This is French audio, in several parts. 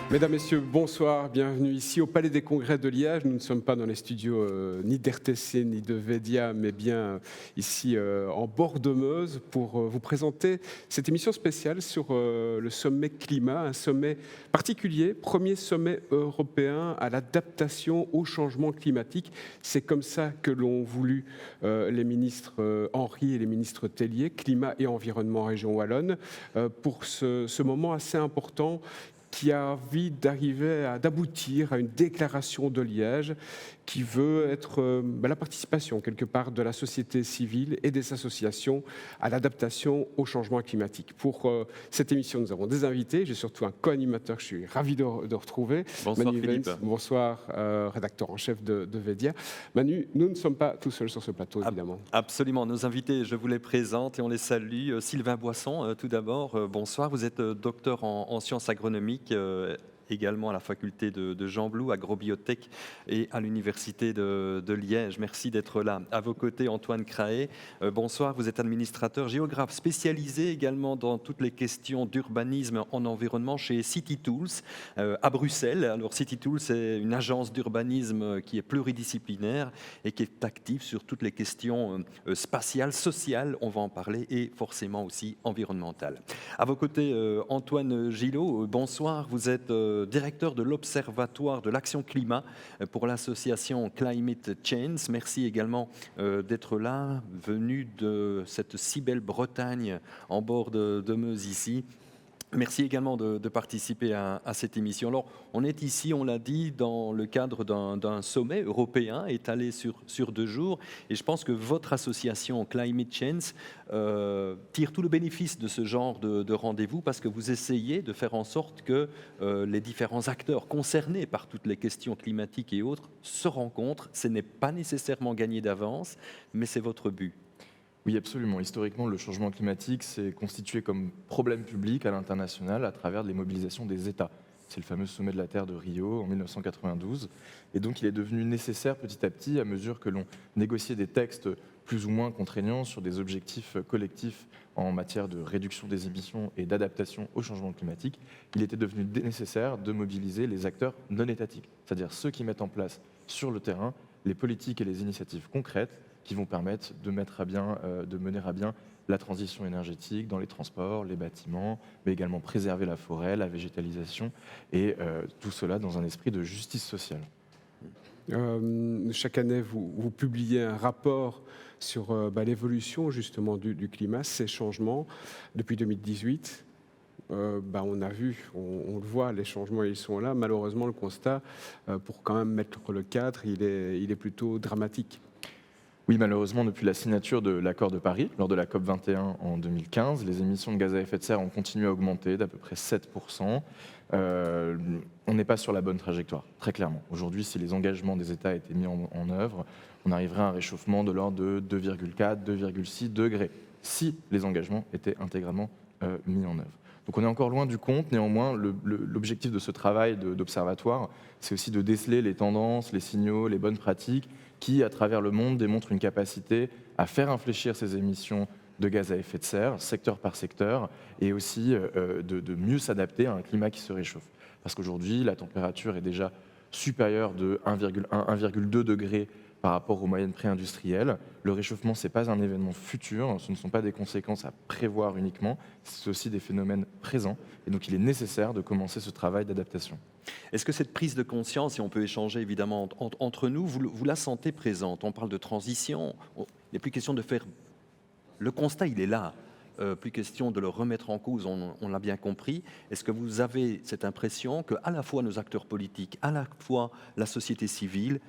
Mesdames, Messieurs, bonsoir, bienvenue ici au Palais des Congrès de Liège. Nous ne sommes pas dans les studios ni d'RTC ni de Védia, mais bien ici en bord de Meuse pour vous présenter cette émission spéciale sur le sommet climat, un sommet particulier, premier sommet européen à l'adaptation au changement climatique. C'est comme ça que l'ont voulu les ministres Henry et les ministres Tellier, climat et environnement région Wallonne, pour ce moment assez important qui a envie d'aboutir à une déclaration de Liège qui veut être la participation quelque part de la société civile et des associations à l'adaptation au changement climatique. Pour cette émission, nous avons des invités. J'ai surtout un co-animateur que je suis ravi de retrouver. Bonsoir Manu Philippe. Vence, bonsoir, rédacteur en chef de Védia. Manu, nous ne sommes pas tout seuls sur ce plateau, évidemment. Absolument. Nos invités, je vous les présente et on les salue. Sylvain Boisson, tout d'abord, bonsoir. Vous êtes docteur en sciences agronomiques, également à la faculté de Jean Blou, agrobiotech, et à l'université de Liège. Merci d'être là. À vos côtés, Antoine Craé. Bonsoir, vous êtes administrateur géographe spécialisé également dans toutes les questions d'urbanisme en environnement chez City Tools à Bruxelles. Alors City Tools, c'est une agence d'urbanisme qui est pluridisciplinaire et qui est active sur toutes les questions spatiales, sociales, on va en parler, et forcément aussi environnementales. À vos côtés, Antoine Gillot, bonsoir. Vous êtes directeur de l'Observatoire de l'Action Climat pour l'association Climate Change. Merci également d'être là, venu de cette si belle Bretagne en bord de Meuse ici. Merci également de participer à cette émission. Alors, on est ici, on l'a dit, dans le cadre d'un sommet européen étalé sur 2 jours. Et je pense que votre association Climate Change tire tout le bénéfice de ce genre de rendez-vous parce que vous essayez de faire en sorte que les différents acteurs concernés par toutes les questions climatiques et autres se rencontrent. Ce n'est pas nécessairement gagné d'avance, mais c'est votre but. Oui, absolument. Historiquement, le changement climatique s'est constitué comme problème public à l'international à travers les mobilisations des États. C'est le fameux sommet de la Terre de Rio en 1992. Et donc, il est devenu nécessaire petit à petit, à mesure que l'on négociait des textes plus ou moins contraignants sur des objectifs collectifs en matière de réduction des émissions et d'adaptation au changement climatique, il était devenu nécessaire de mobiliser les acteurs non étatiques, c'est-à-dire ceux qui mettent en place sur le terrain les politiques et les initiatives concrètes qui vont permettre de mener à bien la transition énergétique dans les transports, les bâtiments, mais également préserver la forêt, la végétalisation, et tout cela dans un esprit de justice sociale. Chaque année, vous publiez un rapport sur l'évolution justement du climat, ces changements. Depuis 2018, on a vu, on le voit, les changements ils sont là. Malheureusement, le constat, pour quand même mettre le cadre, il est plutôt dramatique. Oui, malheureusement, depuis la signature de l'accord de Paris, lors de la COP21 en 2015, les émissions de gaz à effet de serre ont continué à augmenter d'à peu près 7%. On n'est pas sur la bonne trajectoire, très clairement. Aujourd'hui, si les engagements des États étaient mis en œuvre, on arriverait à un réchauffement de l'ordre de 2,4, 2,6 degrés, si les engagements étaient intégralement mis en œuvre. Donc on est encore loin du compte. Néanmoins, l'objectif de ce travail d'observatoire, c'est aussi de déceler les tendances, les signaux, les bonnes pratiques qui, à travers le monde, démontrent une capacité à faire infléchir ces émissions de gaz à effet de serre, secteur par secteur, et aussi de mieux s'adapter à un climat qui se réchauffe. Parce qu'aujourd'hui, la température est déjà supérieure de 1,1, 1,2 degrés par rapport aux moyennes pré-industrielles. Le réchauffement, ce n'est pas un événement futur, ce ne sont pas des conséquences à prévoir uniquement, c'est aussi des phénomènes présents. Et donc, il est nécessaire de commencer ce travail d'adaptation. Est-ce que cette prise de conscience, et on peut échanger évidemment entre nous, vous la sentez présente? On parle de transition, il n'est plus question de faire... Le constat, il est là. Plus question de le remettre en cause, on l'a bien compris. Est-ce que vous avez cette impression qu'à la fois nos acteurs politiques, à la fois la société civile,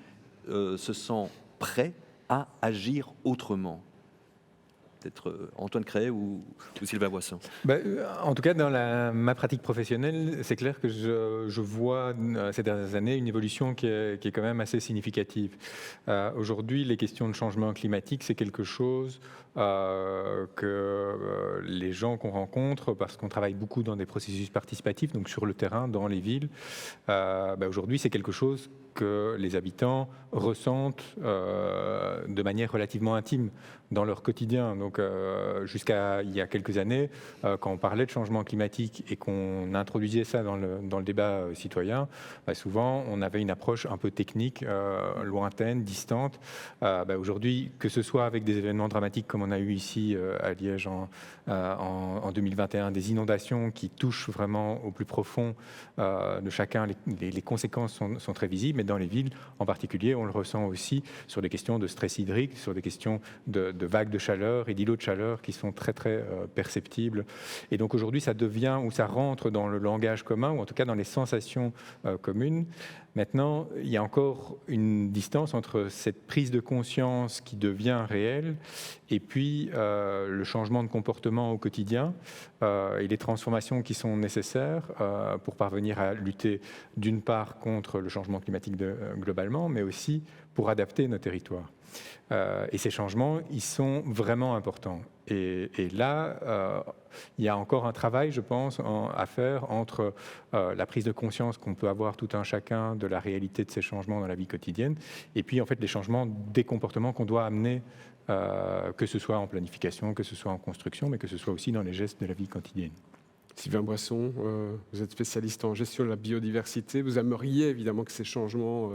se sent prêt à agir autrement? Peut-être Antoine Craé ou Sylvain Boisson. En tout cas, dans ma pratique professionnelle, c'est clair que je vois ces dernières années une évolution qui est quand même assez significative. Aujourd'hui, les questions de changement climatique, c'est quelque chose que les gens qu'on rencontre, parce qu'on travaille beaucoup dans des processus participatifs, donc sur le terrain, dans les villes, aujourd'hui, c'est quelque chose que les habitants ressentent de manière relativement intime dans leur quotidien. Donc, jusqu'à il y a quelques années, quand on parlait de changement climatique et qu'on introduisait ça dans le débat citoyen, souvent, on avait une approche un peu technique, lointaine, distante. Aujourd'hui, que ce soit avec des événements dramatiques comme on a eu ici à Liège en 2021, des inondations qui touchent vraiment au plus profond de chacun, les conséquences sont très visibles, mais dans les villes en particulier, on le ressent aussi sur des questions de stress hydrique, sur des questions de vagues de chaleur et d'îlots de chaleur qui sont très très perceptibles. Et donc aujourd'hui, ça devient, ou ça rentre dans le langage commun, ou en tout cas dans les sensations communes. Maintenant, il y a encore une distance entre cette prise de conscience qui devient réelle et puis le changement de comportement au quotidien et les transformations qui sont nécessaires pour parvenir à lutter d'une part contre le changement climatique globalement, mais aussi pour adapter nos territoires. Et ces changements, ils sont vraiment importants. Et là, il y a encore un travail, je pense, à faire entre la prise de conscience qu'on peut avoir tout un chacun de la réalité de ces changements dans la vie quotidienne, et puis en fait les changements des comportements qu'on doit amener, que ce soit en planification, que ce soit en construction, mais que ce soit aussi dans les gestes de la vie quotidienne. Sylvain Boisson, vous êtes spécialiste en gestion de la biodiversité. Vous aimeriez évidemment que ces changements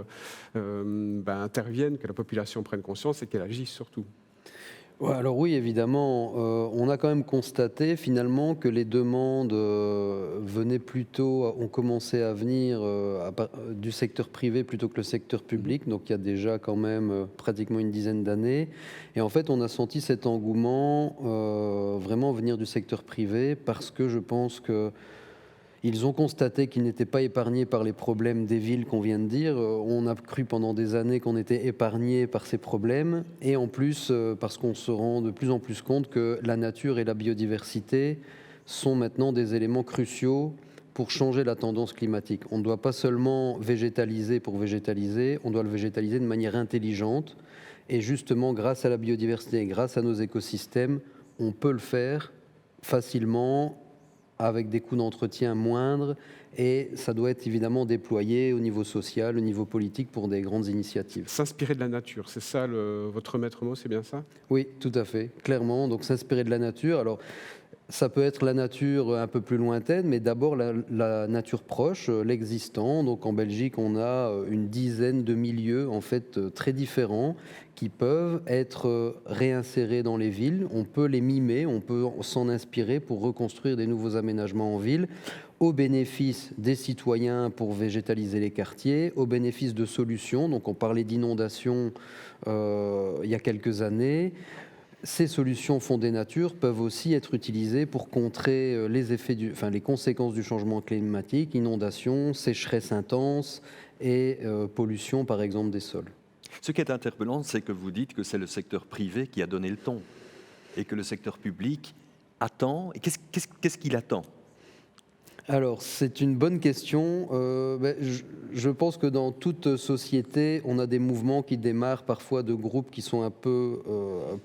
interviennent, que la population prenne conscience et qu'elle agisse surtout. Ouais, alors oui, évidemment, on a quand même constaté finalement que les demandes ont commencé à venir du secteur privé plutôt que le secteur public, donc il y a déjà quand même pratiquement une dizaine d'années. Et en fait, on a senti cet engouement vraiment venir du secteur privé parce que je pense que ils ont constaté qu'ils n'étaient pas épargnés par les problèmes des villes qu'on vient de dire. On a cru pendant des années qu'on était épargnés par ces problèmes. Et en plus, parce qu'on se rend de plus en plus compte que la nature et la biodiversité sont maintenant des éléments cruciaux pour changer la tendance climatique. On ne doit pas seulement végétaliser pour végétaliser, on doit le végétaliser de manière intelligente. Et justement, grâce à la biodiversité, grâce à nos écosystèmes, on peut le faire facilement, avec des coûts d'entretien moindres, et ça doit être évidemment déployé au niveau social, au niveau politique pour des grandes initiatives. S'inspirer de la nature, c'est ça votre maître mot, c'est bien ça ? Oui, tout à fait, clairement. Donc s'inspirer de la nature. Alors, ça peut être la nature un peu plus lointaine, mais d'abord la nature proche, l'existant. Donc en Belgique, on a une dizaine de milieux en fait très différents qui peuvent être réinsérés dans les villes. On peut les mimer, on peut s'en inspirer pour reconstruire des nouveaux aménagements en ville, au bénéfice des citoyens pour végétaliser les quartiers, au bénéfice de solutions. Donc on parlait d'inondations il y a quelques années. Ces solutions fondées nature peuvent aussi être utilisées pour contrer les conséquences du changement climatique, inondations, sécheresse intense et pollution, par exemple, des sols. Ce qui est interpellant, c'est que vous dites que c'est le secteur privé qui a donné le ton et que le secteur public attend. Et qu'est-ce qu'il attend ? Alors, c'est une bonne question. Je pense que dans toute société, on a des mouvements qui démarrent parfois de groupes qui sont un peu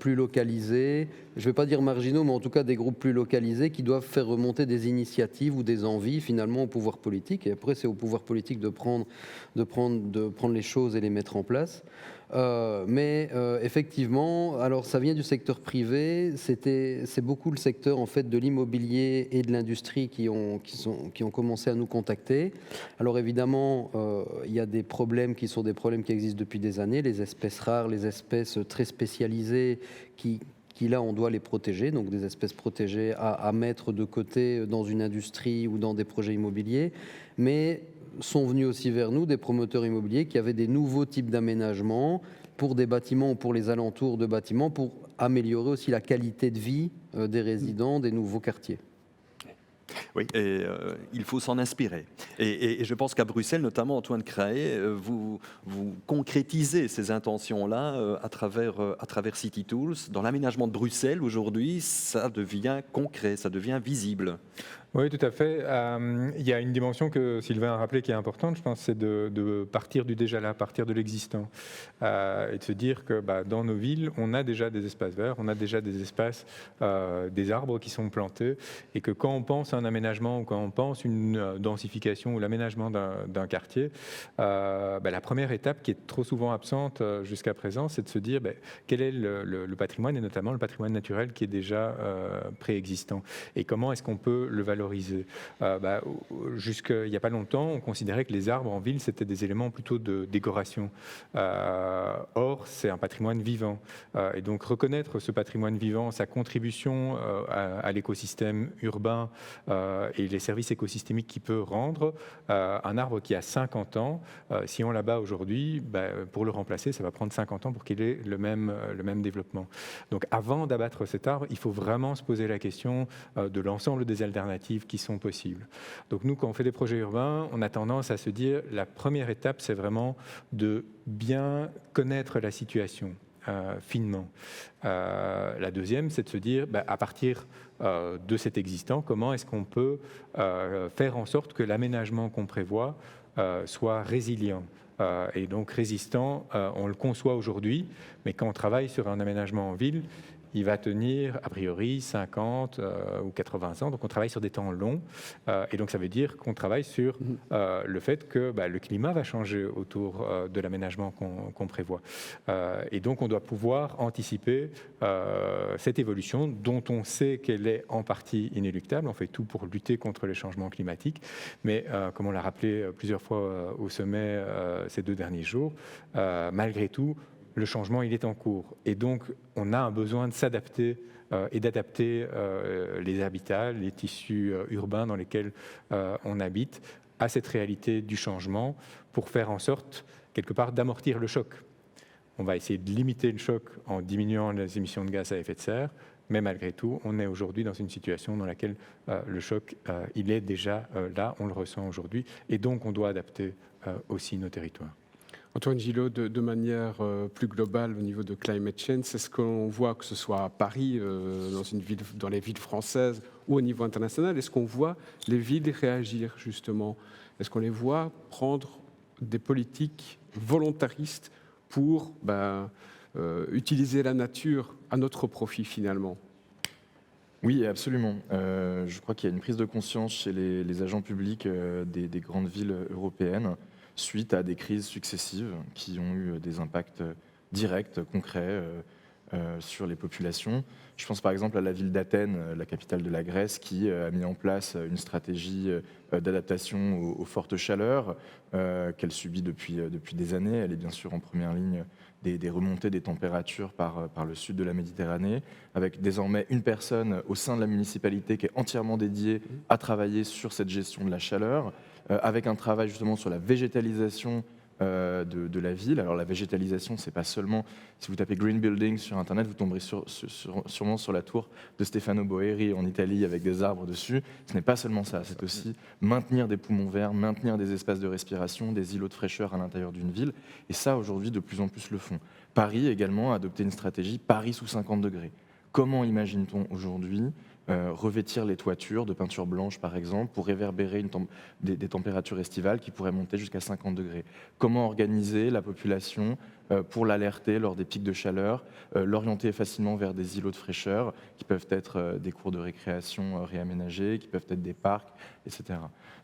plus localisés. Je ne vais pas dire marginaux, mais en tout cas des groupes plus localisés qui doivent faire remonter des initiatives ou des envies finalement au pouvoir politique. Et après, c'est au pouvoir politique de prendre les choses et les mettre en place. Effectivement, alors ça vient du secteur privé. C'est beaucoup le secteur en fait de l'immobilier et de l'industrie qui ont commencé à nous contacter. Alors évidemment, il y a des problèmes qui existent depuis des années, les espèces rares, les espèces très spécialisées qui là, on doit les protéger, donc des espèces protégées à mettre de côté dans une industrie ou dans des projets immobiliers. Mais sont venus aussi vers nous des promoteurs immobiliers qui avaient des nouveaux types d'aménagements pour des bâtiments ou pour les alentours de bâtiments pour améliorer aussi la qualité de vie des résidents des nouveaux quartiers. Oui, et il faut s'en inspirer. Et je pense qu'à Bruxelles, notamment Antoine Craé, vous concrétisez ces intentions-là à travers City Tools. Dans l'aménagement de Bruxelles, aujourd'hui, ça devient concret, ça devient visible. Oui, tout à fait. Il y a une dimension que Sylvain a rappelée qui est importante, je pense, c'est de partir du déjà là, partir de l'existant. Et de se dire que dans nos villes, on a déjà des espaces verts, on a déjà des espaces, des arbres qui sont plantés, et que quand on pense à un aménagement ou quand on pense une densification ou l'aménagement d'un quartier, la première étape qui est trop souvent absente jusqu'à présent, c'est de se dire quel est le patrimoine, et notamment le patrimoine naturel qui est déjà préexistant, et comment est-ce qu'on peut le valoriser. Jusqu'il n'y a pas longtemps, on considérait que les arbres en ville, c'était des éléments plutôt de décoration. Or, c'est un patrimoine vivant. Et donc, reconnaître ce patrimoine vivant, sa contribution à l'écosystème urbain et les services écosystémiques qu'il peut rendre, un arbre qui a 50 ans, si on l'abat aujourd'hui, pour le remplacer, ça va prendre 50 ans pour qu'il ait le même développement. Donc, avant d'abattre cet arbre, il faut vraiment se poser la question de l'ensemble des alternatives qui sont possibles. Donc nous, quand on fait des projets urbains, on a tendance à se dire la première étape, c'est vraiment de bien connaître la situation finement. La deuxième, c'est de se dire, à partir de cet existant, comment est-ce qu'on peut faire en sorte que l'aménagement qu'on prévoit soit résilient. Et donc résistant, on le conçoit aujourd'hui, mais quand on travaille sur un aménagement en ville, il va tenir a priori 50 ou 80 ans, donc on travaille sur des temps longs, et donc ça veut dire qu'on travaille sur le fait que le climat va changer autour de l'aménagement qu'on prévoit. Et donc on doit pouvoir anticiper cette évolution dont on sait qu'elle est en partie inéluctable. On fait tout pour lutter contre les changements climatiques, mais comme on l'a rappelé plusieurs fois au sommet ces 2 derniers jours, malgré tout, le changement, il est en cours. Et donc, on a un besoin de s'adapter et d'adapter les habitats, les tissus urbains dans lesquels on habite à cette réalité du changement pour faire en sorte, quelque part, d'amortir le choc. On va essayer de limiter le choc en diminuant les émissions de gaz à effet de serre, mais malgré tout, on est aujourd'hui dans une situation dans laquelle le choc, il est déjà là, on le ressent aujourd'hui, et donc on doit adapter aussi nos territoires. Antoine Gillot, de manière plus globale au niveau de climate change, c'est ce qu'on voit, que ce soit à Paris, dans les villes françaises ou au niveau international, est-ce qu'on voit les villes réagir justement? Est-ce qu'on les voit prendre des politiques volontaristes pour utiliser la nature à notre profit finalement? Oui, absolument. Je crois qu'il y a une prise de conscience chez les agents publics des grandes villes européennes suite à des crises successives qui ont eu des impacts directs, concrets sur les populations. Je pense par exemple à la ville d'Athènes, la capitale de la Grèce, qui a mis en place une stratégie d'adaptation aux fortes chaleurs qu'elle subit depuis des années. Elle est bien sûr en première ligne des remontées des températures par le sud de la Méditerranée, avec désormais une personne au sein de la municipalité qui est entièrement dédiée à travailler sur cette gestion de la chaleur, avec un travail justement sur la végétalisation de la ville. Alors la végétalisation, c'est pas seulement, si vous tapez Green Building sur Internet, vous tomberez sûrement sur la tour de Stefano Boeri en Italie avec des arbres dessus. Ce n'est pas seulement ça, c'est aussi maintenir des poumons verts, maintenir des espaces de respiration, des îlots de fraîcheur à l'intérieur d'une ville. Et ça, aujourd'hui, de plus en plus le font. Paris également a adopté une stratégie Paris sous 50 degrés. Comment imagine-t-on aujourd'hui revêtir les toitures de peinture blanche, par exemple, pour réverbérer des températures estivales qui pourraient monter jusqu'à 50 degrés? Comment organiser la population pour l'alerter lors des pics de chaleur, l'orienter facilement vers des îlots de fraîcheur, qui peuvent être des cours de récréation réaménagés, qui peuvent être des parcs, etc.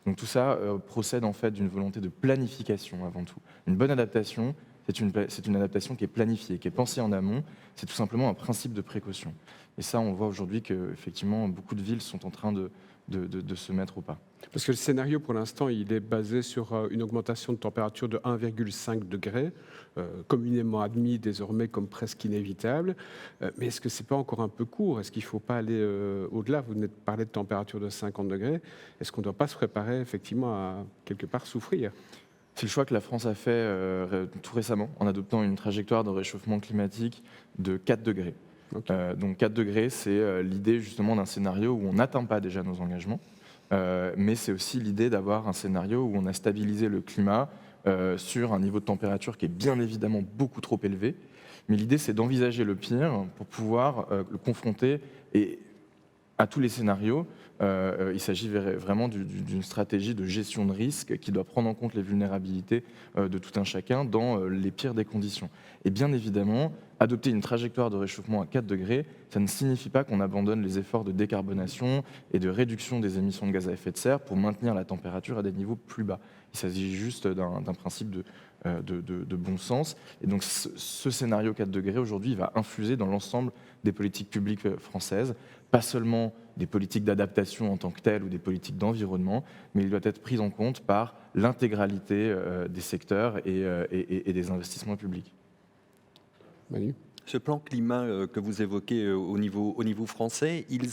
Donc tout ça procède en fait d'une volonté de planification avant tout. Une bonne adaptation, c'est une adaptation qui est planifiée, qui est pensée en amont. C'est tout simplement un principe de précaution. Et ça, on voit aujourd'hui qu'effectivement, beaucoup de villes sont en train de se mettre au pas. Parce que le scénario, pour l'instant, il est basé sur une augmentation de température de 1,5 degré, communément admis désormais comme presque inévitable. Mais est-ce que ce n'est pas encore un peu court? Est-ce qu'il ne faut pas aller au-delà? Vous venez de parler de température de 50 degrés. Est-ce qu'on ne doit pas se préparer effectivement à quelque part souffrir? C'est le choix que la France a fait tout récemment en adoptant une trajectoire de réchauffement climatique de 4 degrés. Okay. Donc 4 degrés, c'est l'idée justement d'un scénario où on n'atteint pas déjà nos engagements, mais c'est aussi l'idée d'avoir un scénario où on a stabilisé le climat sur un niveau de température qui est bien évidemment beaucoup trop élevé. Mais l'idée, c'est d'envisager le pire pour pouvoir le confronter et à tous les scénarios, il s'agit vraiment d'une stratégie de gestion de risque qui doit prendre en compte les vulnérabilités de tout un chacun dans les pires des conditions. Et bien évidemment, adopter une trajectoire de réchauffement à 4 degrés, ça ne signifie pas qu'on abandonne les efforts de décarbonation et de réduction des émissions de gaz à effet de serre pour maintenir la température à des niveaux plus bas. Il s'agit juste d'un principe de bon sens. Et donc ce scénario 4 degrés, aujourd'hui, il va infuser dans l'ensemble des politiques publiques françaises, pas seulement des politiques d'adaptation en tant que telles ou des politiques d'environnement, mais il doit être pris en compte par l'intégralité des secteurs et des investissements publics. Manu ? Ce plan climat que vous évoquez au niveau français, il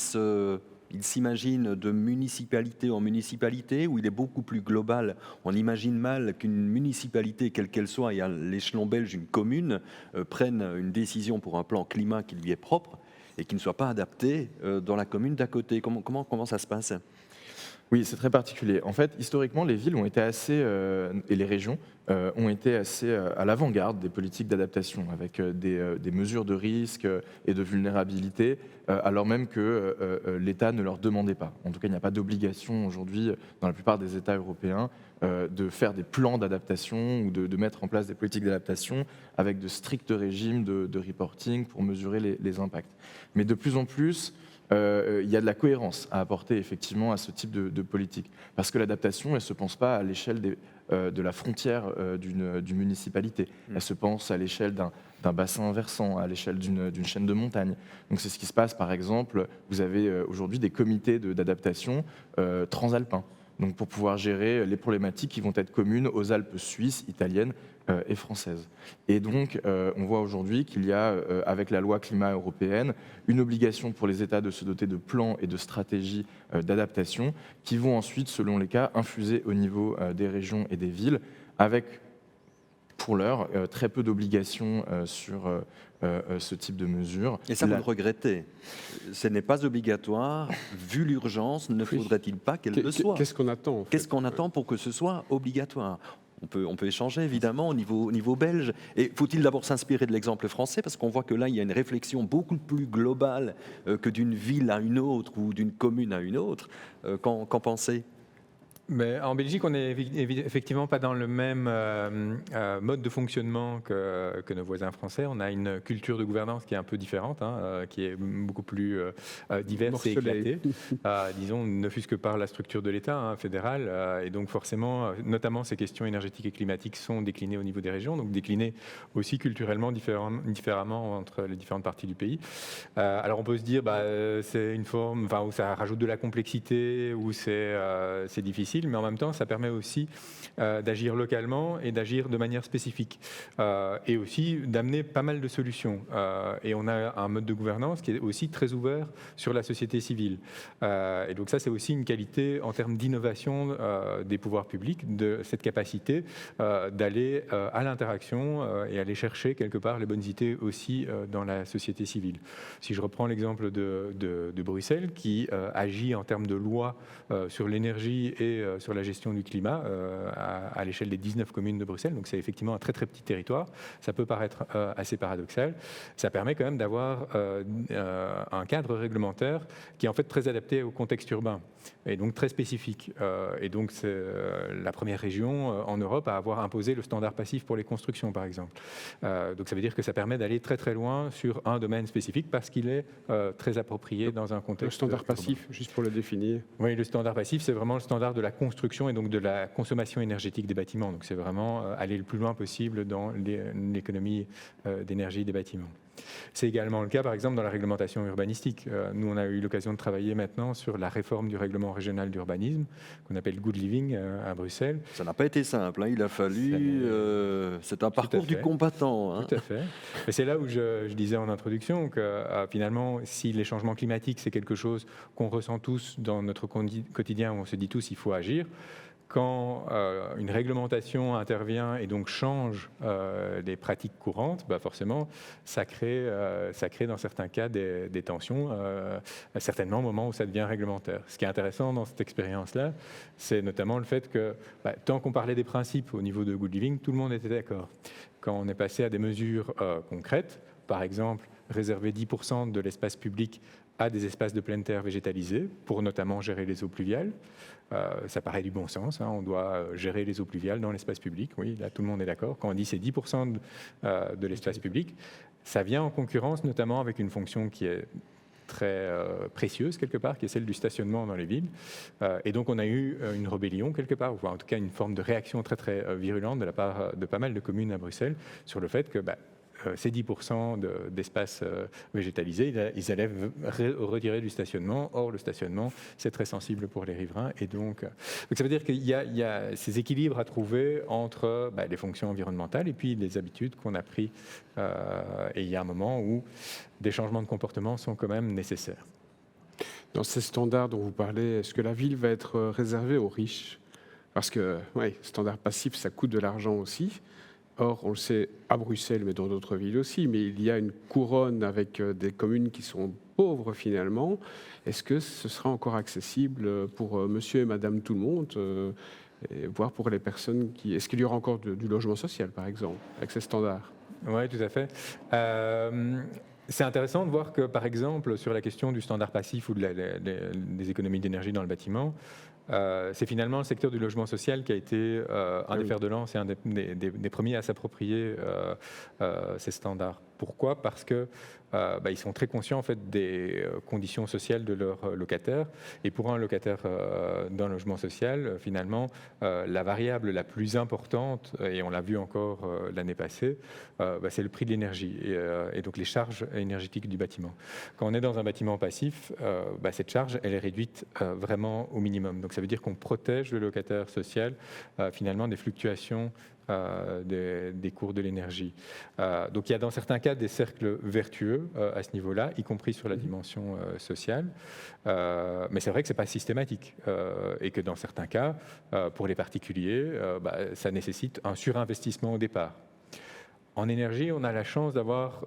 s'imagine de municipalité en municipalité ou il est beaucoup plus global? On imagine mal qu'une municipalité, quelle qu'elle soit, et à l'échelon belge, une commune, prenne une décision pour un plan climat qui lui est propre et qui ne soit pas adapté dans la commune d'à côté. Comment ça se passe? Oui, c'est très particulier. En fait, historiquement, les villes ont été et les régions ont été assez à l'avant-garde des politiques d'adaptation, avec des mesures de risque et de vulnérabilité, alors même que l'État ne leur demandait pas. En tout cas, il n'y a pas d'obligation aujourd'hui, dans la plupart des États européens, de faire des plans d'adaptation ou de mettre en place des politiques d'adaptation avec de stricts régimes de reporting pour mesurer les impacts. Mais de plus en plus, il y a de la cohérence à apporter effectivement à ce type de politique. Parce que l'adaptation, elle ne se pense pas à l'échelle de la frontière d'une municipalité. Elle se pense à l'échelle d'un bassin versant, à l'échelle d'une chaîne de montagnes. Donc c'est ce qui se passe, par exemple, vous avez aujourd'hui des comités d'adaptation transalpins. Donc pour pouvoir gérer les problématiques qui vont être communes aux Alpes suisses, italiennes et françaises. Et donc on voit aujourd'hui qu'il y a, avec la loi climat européenne, une obligation pour les États de se doter de plans et de stratégies d'adaptation qui vont ensuite, selon les cas, infuser au niveau des régions et des villes, avec, pour l'heure, très peu d'obligations sur ce type de mesures. Et ça, vous le regrettez. Ce n'est pas obligatoire. Vu l'urgence, ne faudrait-il pas qu'elle le soit? Qu'est-ce qu'on attend en fait? Qu'est-ce qu'on attend pour que ce soit obligatoire? On peut échanger évidemment au niveau belge. Et faut-il d'abord s'inspirer de l'exemple français? Parce qu'on voit que là, il y a une réflexion beaucoup plus globale que d'une ville à une autre ou d'une commune à une autre. Qu'en pensez? Mais en Belgique, on n'est effectivement pas dans le même mode de fonctionnement que nos voisins français. On a une culture de gouvernance qui est un peu différente, qui est beaucoup plus diverse et éclatée, disons, ne fût-ce que par la structure de l'État fédéral. Et donc forcément, notamment ces questions énergétiques et climatiques sont déclinées au niveau des régions, donc déclinées aussi culturellement différemment entre les différentes parties du pays. Alors on peut se dire, c'est une forme où ça rajoute de la complexité, où c'est difficile, mais en même temps, ça permet aussi d'agir localement et d'agir de manière spécifique. Et aussi d'amener pas mal de solutions. Et on a un mode de gouvernance qui est aussi très ouvert sur la société civile. Et donc ça, c'est aussi une qualité en termes d'innovation des pouvoirs publics, de cette capacité d'aller à l'interaction et aller chercher quelque part les bonnes idées aussi dans la société civile. Si je reprends l'exemple de Bruxelles, qui agit en termes de loi sur l'énergie et sur la gestion du climat à l'échelle des 19 communes de Bruxelles. Donc c'est effectivement un très très petit territoire. Ça peut paraître assez paradoxal. Ça permet quand même d'avoir un cadre réglementaire qui est en fait très adapté au contexte urbain et donc très spécifique. Et donc c'est la première région en Europe à avoir imposé le standard passif pour les constructions, par exemple. Donc ça veut dire que ça permet d'aller très très loin sur un domaine spécifique parce qu'il est très approprié dans un contexte. Le standard urbain. passif, juste pour le définir. Oui, le standard passif, c'est vraiment le standard de la construction et donc de la consommation énergétique des bâtiments. Donc c'est vraiment aller le plus loin possible dans l'économie d'énergie des bâtiments. C'est également le cas, par exemple, dans la réglementation urbanistique. Nous, on a eu l'occasion de travailler maintenant sur la réforme du règlement régional d'urbanisme, qu'on appelle Good Living à Bruxelles. Ça n'a pas été simple, il a fallu... c'est un parcours du combattant. Tout à fait. Et c'est là où je disais en introduction que finalement, si les changements climatiques, c'est quelque chose qu'on ressent tous dans notre quotidien, où on se dit tous il faut agir, quand une réglementation intervient et donc change les pratiques courantes, forcément, ça crée dans certains cas des tensions, certainement au moment où ça devient réglementaire. Ce qui est intéressant dans cette expérience-là, c'est notamment le fait que tant qu'on parlait des principes au niveau de Good Living, tout le monde était d'accord. Quand on est passé à des mesures concrètes, par exemple, réserver 10% de l'espace public à des espaces de pleine terre végétalisés pour notamment gérer les eaux pluviales. Ça paraît du bon sens, hein, on doit gérer les eaux pluviales dans l'espace public, oui, là tout le monde est d'accord. Quand on dit c'est 10% de l'espace public, ça vient en concurrence notamment avec une fonction qui est très précieuse quelque part, qui est celle du stationnement dans les villes. Et donc on a eu une rébellion quelque part, ou en tout cas une forme de réaction très très virulente de la part de pas mal de communes à Bruxelles sur le fait que ces 10% d'espace végétalisé, ils allaient retirer du stationnement. Or, le stationnement, c'est très sensible pour les riverains. Et donc ça veut dire qu'il y a ces équilibres à trouver entre les fonctions environnementales et puis les habitudes qu'on a prises. Et il y a un moment où des changements de comportement sont quand même nécessaires. Dans ces standards dont vous parlez, est-ce que la ville va être réservée aux riches? Parce que, standard passif, ça coûte de l'argent aussi. Or, on le sait à Bruxelles, mais dans d'autres villes aussi, mais il y a une couronne avec des communes qui sont pauvres finalement. Est-ce que ce sera encore accessible pour monsieur et madame tout le monde, voire pour les personnes qui... Est-ce qu'il y aura encore du logement social, par exemple, avec ces standards? Oui, tout à fait. C'est intéressant de voir que, par exemple, sur la question du standard passif ou des économies d'énergie dans le bâtiment, c'est finalement le secteur du logement social qui a été un des fers de lance et un des premiers à s'approprier ces standards. Pourquoi ? Parce que ils sont très conscients en fait des conditions sociales de leurs locataires. Et pour un locataire d'un logement social, finalement, la variable la plus importante, et on l'a vu encore l'année passée, c'est le prix de l'énergie et donc les charges énergétiques du bâtiment. Quand on est dans un bâtiment passif, cette charge, elle est réduite vraiment au minimum. Donc ça veut dire qu'on protège le locataire social finalement des fluctuations des cours de l'énergie. Donc il y a dans certains cas des cercles vertueux à ce niveau-là, y compris sur la dimension sociale. Mais c'est vrai que ce n'est pas systématique et que dans certains cas, pour les particuliers, ça nécessite un surinvestissement au départ. En énergie, on a la chance d'avoir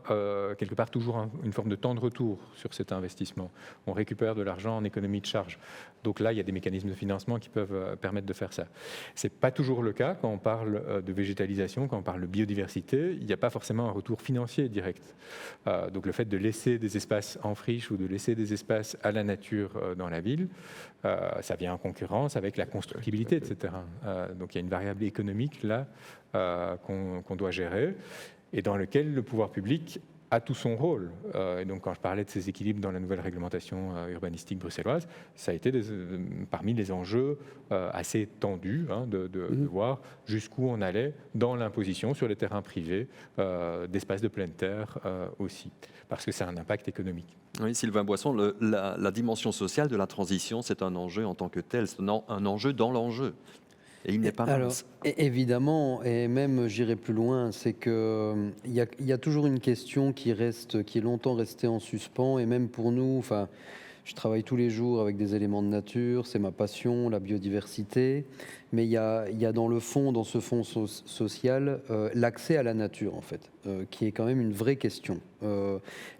quelque part toujours une forme de temps de retour sur cet investissement. On récupère de l'argent en économie de charge. Donc là, il y a des mécanismes de financement qui peuvent permettre de faire ça. Ce n'est pas toujours le cas quand on parle de végétalisation, quand on parle de biodiversité. Il n'y a pas forcément un retour financier direct. Donc le fait de laisser des espaces en friche ou de laisser des espaces à la nature dans la ville, ça vient en concurrence avec la constructibilité, etc. Donc il y a une variable économique là qu'on doit gérer et dans lequel le pouvoir public a tout son rôle. Et donc, quand je parlais de ces équilibres dans la nouvelle réglementation urbanistique bruxelloise, ça a été parmi les enjeux assez tendus de voir jusqu'où on allait dans l'imposition sur les terrains privés, d'espaces de pleine terre aussi, parce que c'est un impact économique. Oui, Sylvain Boisson, la dimension sociale de la transition, c'est un enjeu en tant que tel, c'est un enjeu dans l'enjeu. Et il n'est pas mince. Évidemment, et même j'irai plus loin, c'est qu'il y a toujours une question qui est longtemps restée en suspens, et même pour nous, je travaille tous les jours avec des éléments de nature, c'est ma passion, la biodiversité, mais il y a dans ce fond social, l'accès à la nature, en fait, qui est quand même une vraie question.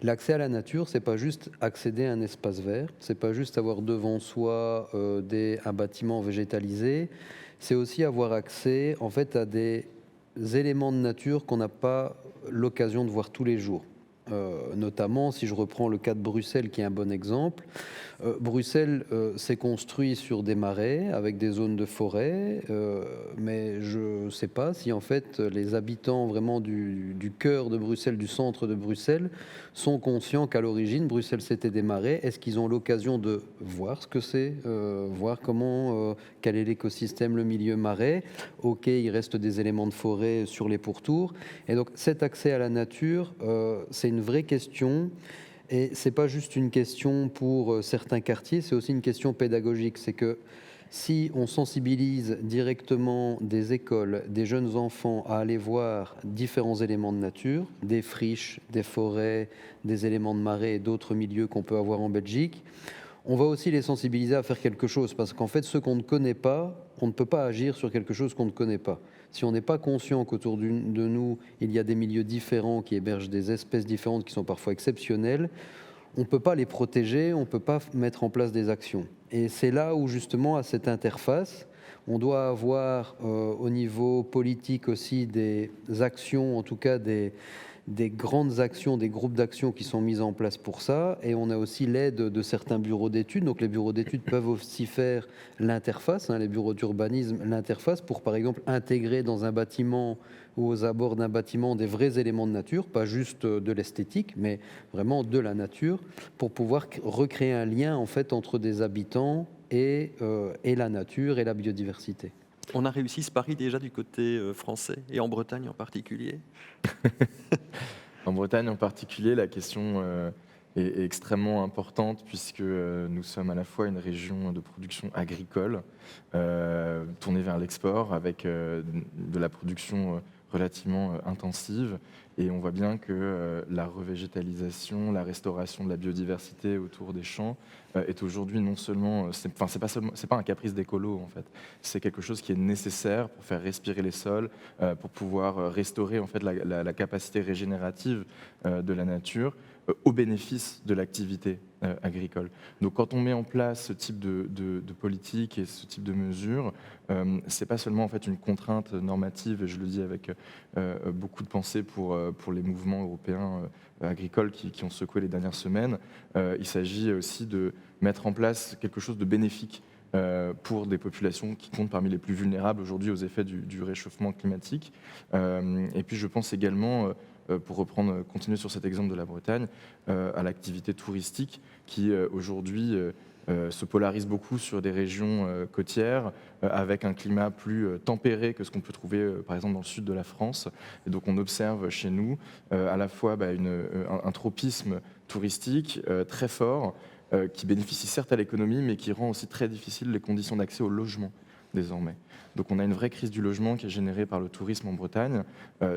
L'accès à la nature, c'est pas juste accéder à un espace vert, c'est pas juste avoir devant soi un bâtiment végétalisé, c'est aussi avoir accès en fait à des éléments de nature qu'on n'a pas l'occasion de voir tous les jours. Notamment, si je reprends le cas de Bruxelles, qui est un bon exemple, Bruxelles s'est construit sur des marais avec des zones de forêt, mais je ne sais pas si en fait les habitants vraiment du cœur de Bruxelles, du centre de Bruxelles, sont conscients qu'à l'origine, Bruxelles c'était des marais. Est-ce qu'ils ont l'occasion de voir ce que c'est, voir quel est l'écosystème, le milieu marais? Ok, il reste des éléments de forêt sur les pourtours. Et donc cet accès à la nature, c'est une vraie question. Et ce n'est pas juste une question pour certains quartiers, c'est aussi une question pédagogique. C'est que si on sensibilise directement des écoles, des jeunes enfants à aller voir différents éléments de nature, des friches, des forêts, des éléments de marais et d'autres milieux qu'on peut avoir en Belgique, on va aussi les sensibiliser à faire quelque chose. Parce qu'en fait, ce qu'on ne connaît pas, on ne peut pas agir sur quelque chose qu'on ne connaît pas. Si on n'est pas conscient qu'autour de nous, il y a des milieux différents qui hébergent des espèces différentes qui sont parfois exceptionnelles, on ne peut pas les protéger, on ne peut pas mettre en place des actions. Et c'est là où, justement, à cette interface, On doit avoir au niveau politique aussi des actions, en tout cas des grandes actions, des groupes d'actions qui sont mis en place pour ça. Et on a aussi l'aide de certains bureaux d'études. Donc les bureaux d'études peuvent aussi faire l'interface, les bureaux d'urbanisme, l'interface pour par exemple intégrer dans un bâtiment ou aux abords d'un bâtiment des vrais éléments de nature, pas juste de l'esthétique, mais vraiment de la nature, pour pouvoir recréer un lien en fait entre des habitants et la nature et la biodiversité. On a réussi ce pari déjà du côté français et en Bretagne en particulier. En Bretagne en particulier, la question est extrêmement importante puisque nous sommes à la fois une région de production agricole tournée vers l'export avec de la production relativement intensive, et on voit bien que la revégétalisation, la restauration de la biodiversité autour des champs est aujourd'hui non seulement, c'est pas un caprice d'écolo en fait, c'est quelque chose qui est nécessaire pour faire respirer les sols, pour pouvoir restaurer en fait la capacité régénérative de la nature au bénéfice de l'activité agricole. Donc quand on met en place ce type de politique et ce type de mesures, c'est pas seulement en fait une contrainte normative, et je le dis avec beaucoup de pensée pour les mouvements européens agricoles qui ont secoué les dernières semaines. Il s'agit aussi de mettre en place quelque chose de bénéfique pour des populations qui comptent parmi les plus vulnérables aujourd'hui aux effets du réchauffement climatique. Et puis je pense également, pour continuer sur cet exemple de la Bretagne, à l'activité touristique qui aujourd'hui se polarise beaucoup sur des régions côtières avec un climat plus tempéré que ce qu'on peut trouver par exemple dans le sud de la France. Et donc on observe chez nous à la fois un tropisme touristique très fort qui bénéficie certes à l'économie, mais qui rend aussi très difficile les conditions d'accès au logement désormais. Donc on a une vraie crise du logement qui est générée par le tourisme en Bretagne,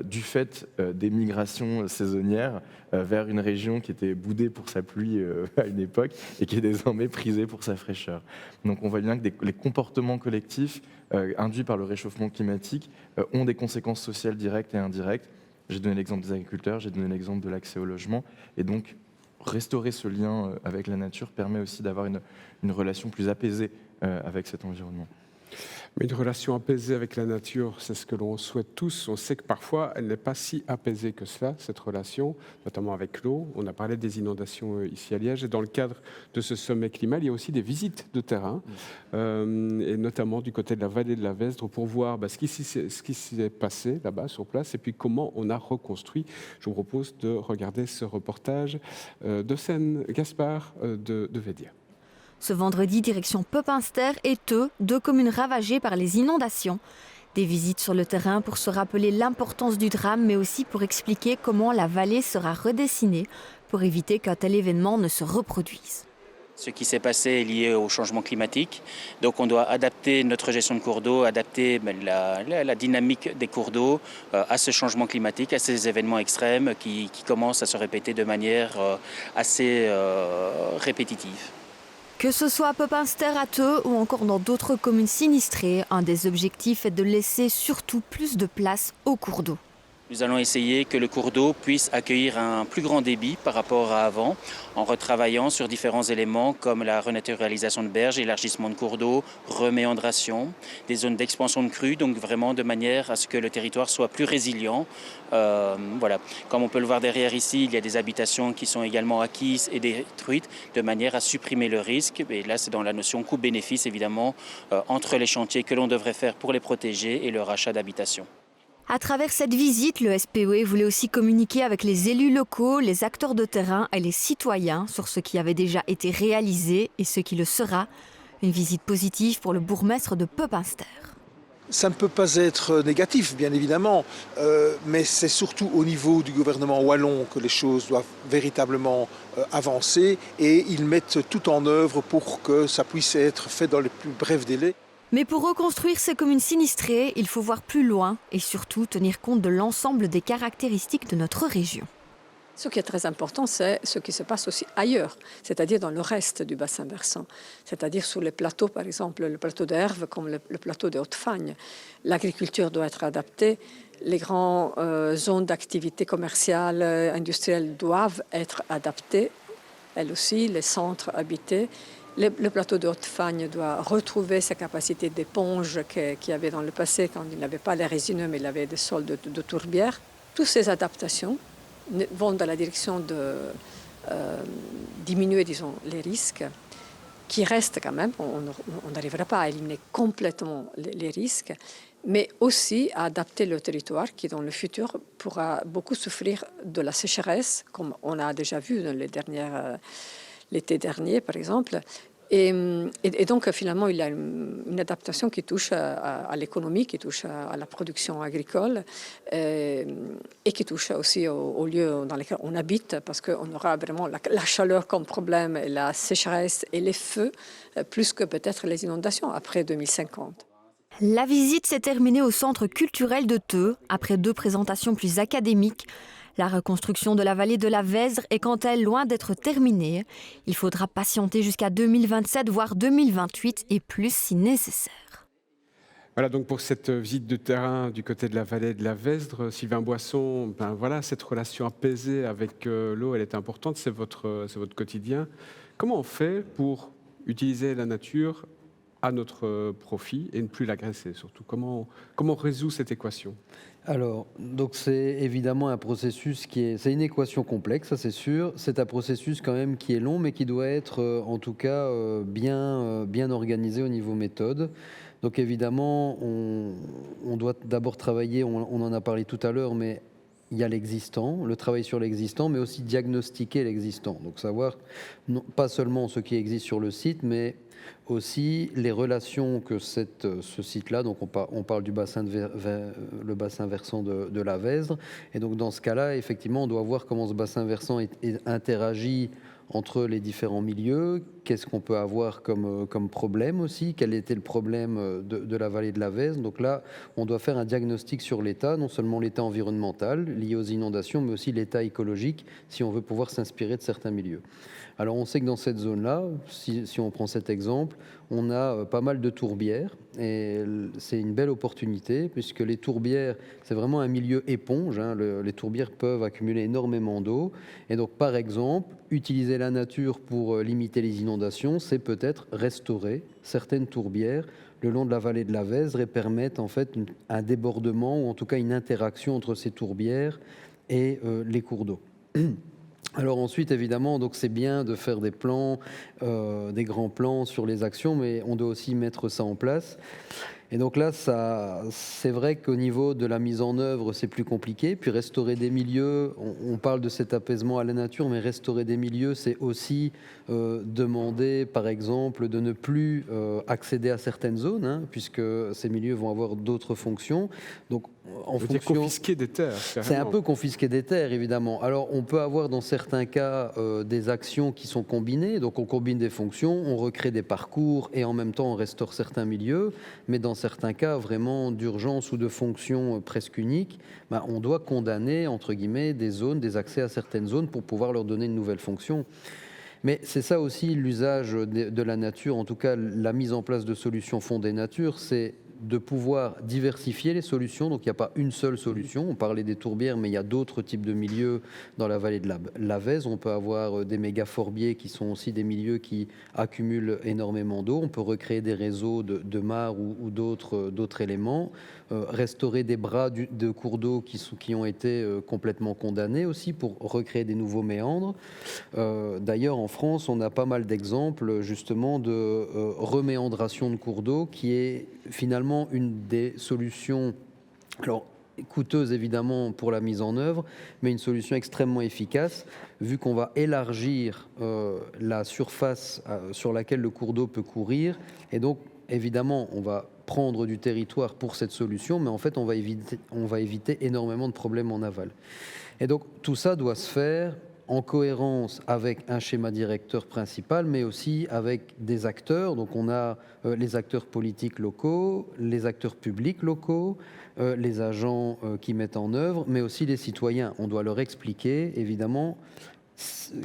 du fait des migrations saisonnières vers une région qui était boudée pour sa pluie à une époque et qui est désormais prisée pour sa fraîcheur. Donc on voit bien que les comportements collectifs induits par le réchauffement climatique ont des conséquences sociales directes et indirectes. J'ai donné l'exemple des agriculteurs, j'ai donné l'exemple de l'accès au logement, et donc restaurer ce lien avec la nature permet aussi d'avoir une relation plus apaisée avec cet environnement. Mais une relation apaisée avec la nature, c'est ce que l'on souhaite tous. On sait que parfois, elle n'est pas si apaisée que cela, cette relation, notamment avec l'eau. On a parlé des inondations ici à Liège. Et dans le cadre de ce sommet climat, il y a aussi des visites de terrain, et notamment du côté de la vallée de la Vesdre, pour voir ce qui s'est passé là-bas, sur place, et puis comment on a reconstruit. Je vous propose de regarder ce reportage de Seine, Gaspard de Védia. Ce vendredi, direction Pepinster et Theux, deux communes ravagées par les inondations. Des visites sur le terrain pour se rappeler l'importance du drame, mais aussi pour expliquer comment la vallée sera redessinée pour éviter qu'un tel événement ne se reproduise. Ce qui s'est passé est lié au changement climatique. Donc on doit adapter notre gestion de cours d'eau, adapter la dynamique des cours d'eau à ce changement climatique, à ces événements extrêmes qui commencent à se répéter de manière assez répétitive. Que ce soit à Pepinster, à Theux ou encore dans d'autres communes sinistrées, un des objectifs est de laisser surtout plus de place aux cours d'eau. Nous allons essayer que le cours d'eau puisse accueillir un plus grand débit par rapport à avant, en retravaillant sur différents éléments comme la renaturalisation de berges, élargissement de cours d'eau, reméandration, des zones d'expansion de crues, donc vraiment de manière à ce que le territoire soit plus résilient. Voilà. Comme on peut le voir derrière ici, il y a des habitations qui sont également acquises et détruites, de manière à supprimer le risque. Et là, c'est dans la notion coût-bénéfice, évidemment, entre les chantiers que l'on devrait faire pour les protéger et leur achat d'habitation. À travers cette visite, le SPOE voulait aussi communiquer avec les élus locaux, les acteurs de terrain et les citoyens sur ce qui avait déjà été réalisé et ce qui le sera. Une visite positive pour le bourgmestre de Pepinster. Ça ne peut pas être négatif, bien évidemment, mais c'est surtout au niveau du gouvernement wallon que les choses doivent véritablement avancer, et ils mettent tout en œuvre pour que ça puisse être fait dans les plus brefs délais. Mais pour reconstruire ces communes sinistrées, il faut voir plus loin et surtout tenir compte de l'ensemble des caractéristiques de notre région. Ce qui est très important, c'est ce qui se passe aussi ailleurs, c'est-à-dire dans le reste du bassin versant, c'est-à-dire sur les plateaux, par exemple le plateau d'Herve comme le plateau de Haute-Fagne. L'agriculture doit être adaptée, les grandes zones d'activité commerciale, industrielle doivent être adaptées, elles aussi, les centres habités. Le plateau de Haute-Fagne doit retrouver sa capacité d'éponge qu'il y avait dans le passé quand il n'avait pas les résineux, mais il avait des sols de tourbière. Toutes ces adaptations vont dans la direction de diminuer, disons, les risques qui restent quand même. On n'arrivera pas à éliminer complètement les risques, mais aussi à adapter le territoire qui, dans le futur, pourra beaucoup souffrir de la sécheresse, comme on a déjà vu dans l'été dernier, par exemple. Et donc, finalement, il y a une adaptation qui touche à l'économie, qui touche à la production agricole et qui touche aussi aux lieux dans lesquels on habite, parce qu'on aura vraiment la chaleur comme problème, et la sécheresse et les feux, plus que peut-être les inondations après 2050. La visite s'est terminée au centre culturel de Theux, après 2 présentations plus académiques. La reconstruction de la vallée de la Vesdre est quant à elle loin d'être terminée. Il faudra patienter jusqu'à 2027, voire 2028 et plus si nécessaire. Voilà donc pour cette visite de terrain du côté de la vallée de la Vesdre. Sylvain Boisson, voilà, cette relation apaisée avec l'eau, elle est importante, c'est votre quotidien. Comment on fait pour utiliser la nature à notre profit et ne plus l'agresser surtout? Comment on résout cette équation? Alors, donc c'est évidemment un processus c'est une équation complexe, ça c'est sûr. C'est un processus quand même qui est long, mais qui doit être en tout cas bien organisé au niveau méthode. Donc évidemment, on doit d'abord travailler, on en a parlé tout à l'heure, mais il y a l'existant, le travail sur l'existant, mais aussi diagnostiquer l'existant. Donc savoir non, pas seulement ce qui existe sur le site, mais aussi les relations que ce site-là, donc on parle du bassin le bassin versant de la Vesdre, et donc dans ce cas-là, effectivement, on doit voir comment ce bassin versant interagit entre les différents milieux, qu'est-ce qu'on peut avoir comme problème aussi, quel était le problème de la vallée de la Vesdre. Donc là, on doit faire un diagnostic sur l'état, non seulement l'état environnemental lié aux inondations, mais aussi l'état écologique, si on veut pouvoir s'inspirer de certains milieux. Alors on sait que dans cette zone-là, si on prend cet exemple, on a pas mal de tourbières et c'est une belle opportunité puisque les tourbières, c'est vraiment un milieu éponge. Les tourbières peuvent accumuler énormément d'eau et donc par exemple, utiliser la nature pour limiter les inondations, c'est peut-être restaurer certaines tourbières le long de la vallée de la Vesdre et permettre en fait un débordement ou en tout cas une interaction entre ces tourbières et les cours d'eau. Alors ensuite, évidemment, donc c'est bien de faire des plans, des grands plans sur les actions, mais on doit aussi mettre ça en place. Et donc là, c'est vrai qu'au niveau de la mise en œuvre, c'est plus compliqué. Puis restaurer des milieux, on parle de cet apaisement à la nature, mais restaurer des milieux, c'est aussi demander, par exemple, de ne plus accéder à certaines zones, puisque ces milieux vont avoir d'autres fonctions. Donc, en fonction, confisquer des terres. C'est un peu confisquer des terres, évidemment. Alors, on peut avoir dans certains cas des actions qui sont combinées. Donc, on combine des fonctions, on recrée des parcours et en même temps, on restaure certains milieux. Mais dans certains cas vraiment d'urgence ou de fonction presque unique, on doit condamner, entre guillemets, des zones, des accès à certaines zones pour pouvoir leur donner une nouvelle fonction. Mais c'est ça aussi l'usage de la nature, en tout cas la mise en place de solutions fondées nature, c'est de pouvoir diversifier les solutions. Donc il n'y a pas une seule solution. On parlait des tourbières, mais il y a d'autres types de milieux dans la vallée de la Vesdre. On peut avoir des méga-forbiers qui sont aussi des milieux qui accumulent énormément d'eau. On peut recréer des réseaux de mares ou d'autres éléments. Restaurer des bras de cours d'eau qui ont été complètement condamnés aussi pour recréer des nouveaux méandres. D'ailleurs, en France, on a pas mal d'exemples justement de reméandration de cours d'eau qui est finalement une des solutions, alors coûteuse évidemment pour la mise en œuvre, mais une solution extrêmement efficace, vu qu'on va élargir la surface sur laquelle le cours d'eau peut courir, et donc évidemment on va prendre du territoire pour cette solution, mais en fait on va éviter énormément de problèmes en aval. Et donc tout ça doit se faire en cohérence avec un schéma directeur principal, mais aussi avec des acteurs. Donc on a les acteurs politiques locaux, les acteurs publics locaux, les agents qui mettent en œuvre, mais aussi les citoyens. On doit leur expliquer, évidemment,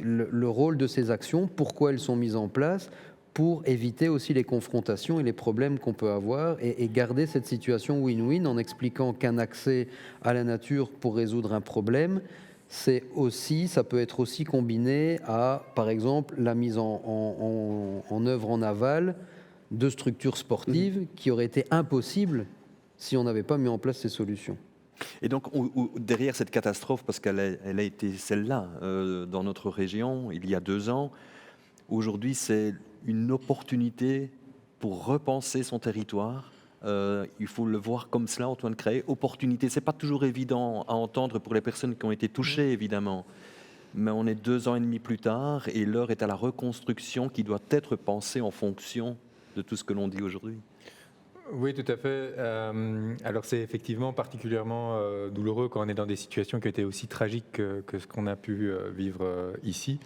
le rôle de ces actions, pourquoi elles sont mises en place, pour éviter aussi les confrontations et les problèmes qu'on peut avoir et garder cette situation win-win en expliquant qu'un accès à la nature pour résoudre un problème, ça peut être aussi combiné à, par exemple, la mise en œuvre en aval de structures sportives qui auraient été impossibles si on n'avait pas mis en place ces solutions. Et donc, derrière cette catastrophe, parce qu'elle a été celle-là dans notre région il y a 2 ans, aujourd'hui, c'est une opportunité pour repenser son territoire. Il faut le voir comme cela, Antoine Craye. Opportunité, ce n'est pas toujours évident à entendre pour les personnes qui ont été touchées, évidemment. Mais on est 2 ans et demi plus tard et l'heure est à la reconstruction qui doit être pensée en fonction de tout ce que l'on dit aujourd'hui. Oui, tout à fait. Alors c'est effectivement particulièrement douloureux quand on est dans des situations qui étaient aussi tragiques que ce qu'on a pu vivre ici.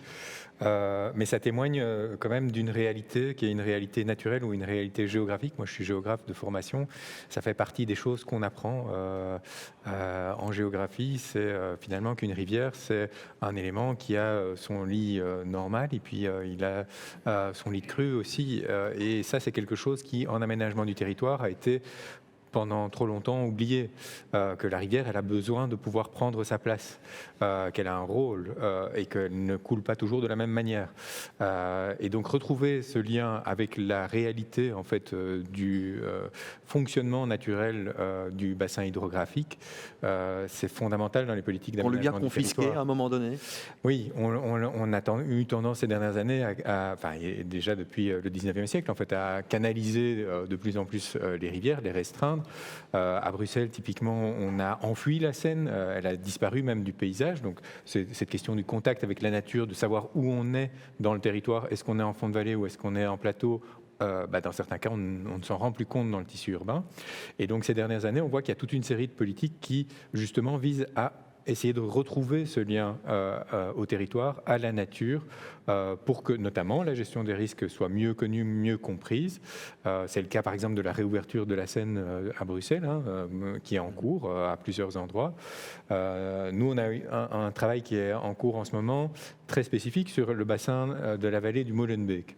Mais ça témoigne quand même d'une réalité qui est une réalité naturelle ou une réalité géographique. Moi, je suis géographe de formation. Ça fait partie des choses qu'on apprend en géographie. C'est finalement qu'une rivière, c'est un élément qui a son lit normal et puis il a son lit de crue aussi. Et ça, c'est quelque chose qui, en aménagement du territoire, a été pendant trop longtemps oublié, que la rivière, elle a besoin de pouvoir prendre sa place, qu'elle a un rôle et qu'elle ne coule pas toujours de la même manière. Et donc retrouver ce lien avec la réalité en fait du fonctionnement naturel du bassin hydrographique, c'est fondamental dans les politiques d'aménagement du territoire. On lui a confisqué à un moment donné. Oui, on a eu tendance ces dernières années, enfin déjà depuis le 19e siècle en fait, à canaliser de plus en plus les rivières, les restreindre. À Bruxelles, typiquement, on a enfui la Seine, elle a disparu même du paysage. Donc, c'est cette question du contact avec la nature, de savoir où on est dans le territoire. Est-ce qu'on est en fond de vallée ou est-ce qu'on est en plateau? Dans certains cas, on ne s'en rend plus compte dans le tissu urbain. Et donc, ces dernières années, on voit qu'il y a toute une série de politiques qui, justement, visent à essayer de retrouver ce lien au territoire, à la nature, pour que notamment la gestion des risques soit mieux connue, mieux comprise. C'est le cas par exemple de la réouverture de la Seine à Bruxelles, qui est en cours à plusieurs endroits. Nous, on a eu un travail qui est en cours en ce moment, très spécifique sur le bassin de la vallée du Molenbeek.